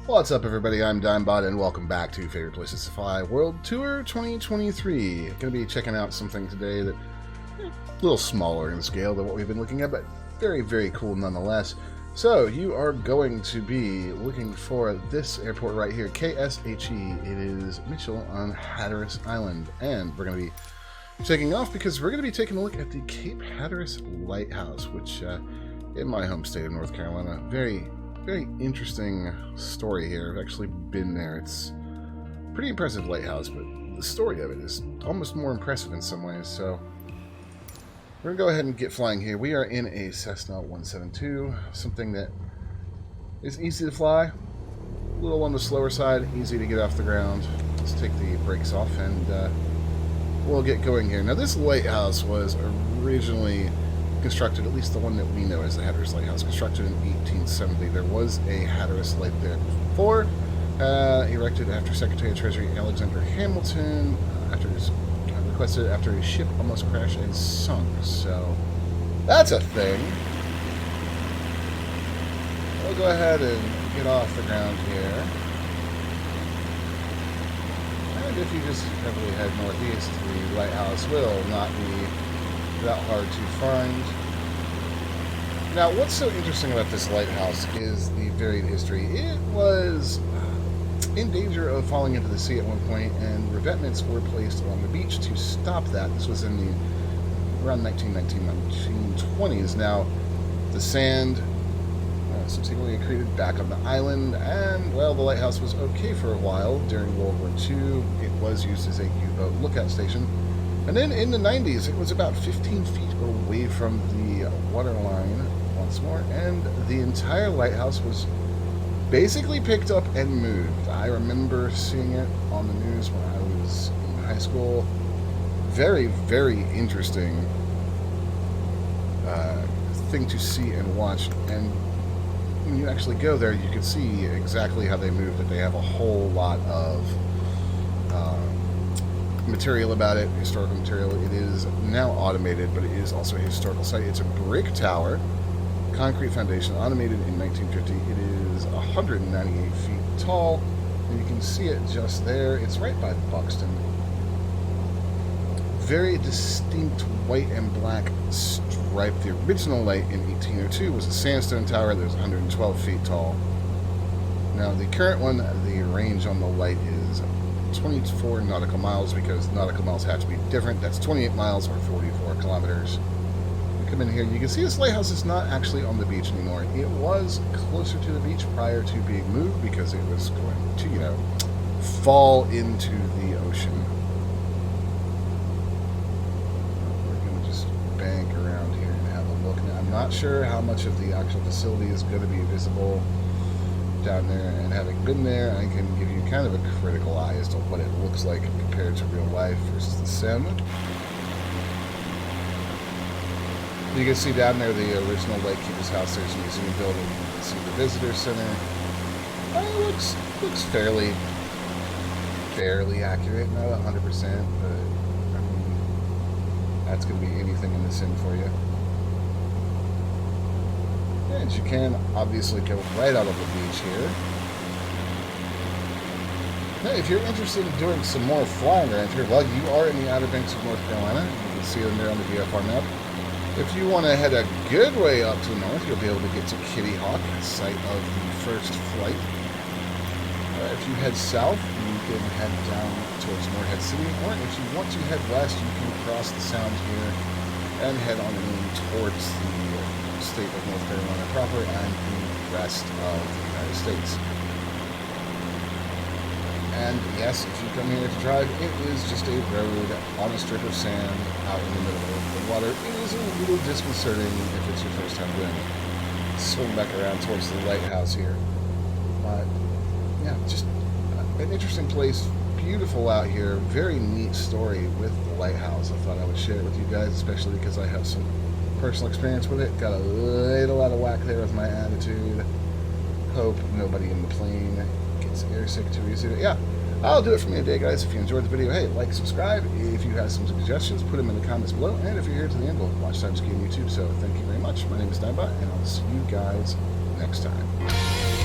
What's up, everybody? I'm Dimebot, and welcome back to Favorite Places to Fly World Tour 2023. Going to be checking out something today that a little smaller in scale than what we've been looking at, but very, very cool nonetheless. So, you are going to be looking for this airport right here, KSHE. It is Mitchell on Hatteras Island, and we're going to be taking off because we're going to be taking a look at the Cape Hatteras Lighthouse, which in my home state of North Carolina, very interesting story here. I've actually been there. It's a pretty impressive lighthouse, but the story of it is almost more impressive in some ways. So we're going to go ahead and get flying here. We are in a Cessna 172, something that is easy to fly, a little on the slower side, easy to get off the ground. Let's take the brakes off and we'll get going here. Now, this lighthouse was originally constructed, at least the one that we know as the Hatteras Lighthouse, constructed in 1870. There was a Hatteras Light there before, erected after Secretary of Treasury Alexander Hamilton, requested after a ship almost crashed and sunk. So that's a thing. We'll go ahead and get off the ground here. And if you just heavily head northeast, the lighthouse will not be that hard to find. Now, what's so interesting about this lighthouse is the varied history. It was in danger of falling into the sea at one point, and revetments were placed along the beach to stop that. This was in the around 1920s. Now, the sand subsequently accreted back on the island, and, well, the lighthouse was okay for a while. During World War II, it was used as a U-boat lookout station. And then in the 90s, it was about 15 feet away from the waterline once more, and the entire lighthouse was basically picked up and moved. I remember seeing it on the news when I was in high school. Very, very interesting thing to see and watch. And when you actually go there, you can see exactly how they moved it. They have a whole lot of material about it, historical material. It is now automated, but it is also a historical site. It's a brick tower, concrete foundation, automated in 1950. It is 198 feet tall, and you can see it just there. It's right by Buxton. Very distinct white and black stripe. The original light in 1802 was a sandstone tower that was 112 feet tall. Now, the current one, the range on the light is 24 nautical miles, because nautical miles have to be different. That's 28 miles or 44 kilometers. You come in here, you can see this lighthouse is not actually on the beach anymore. It was closer to the beach prior to being moved because it was going to, fall into the ocean. We're going to just bank around here and have a look. Now, I'm not sure how much of the actual facility is going to be visible down there, and having been there, I can give you kind of a critical eye as to what it looks like compared to real life versus the sim. You can see down there the original Lightkeeper's House. There's a museum building. You can see the visitor center. It looks fairly accurate, not 100%, but I mean, that's going to be anything in the sim for you. And you can obviously go right out of the beach here. Now, if you're interested in doing some more flying around here, well, you are in the Outer Banks of North Carolina. You can see them there on the VFR map. If you want to head a good way up to the north, you'll be able to get to Kitty Hawk, site of the first flight. If you head south, you can head down towards Morehead City, or if you want to head west, you can cross the Sound here and head on in towards the state of North Carolina proper and the rest of the United States. And yes, if you come here to drive, it is just a road on a strip of sand out in the middle of the water. It is a little disconcerting if it's your first time doing it. Swing back around towards the lighthouse here. But yeah, just an interesting place. Beautiful out here. Very neat story with the lighthouse. I thought I would share it with you guys, especially because I have some personal experience with it. Got a little out of whack there with my attitude. Hope nobody in the plane gets airsick too easy. But yeah, I'll do it for me today, guys. If you enjoyed the video, hey, like, subscribe. If you have some suggestions, put them in the comments below. And if you're here to the end, we'll watch Time Ski on YouTube. So thank you very much. My name is Dimebot, and I'll see you guys next time.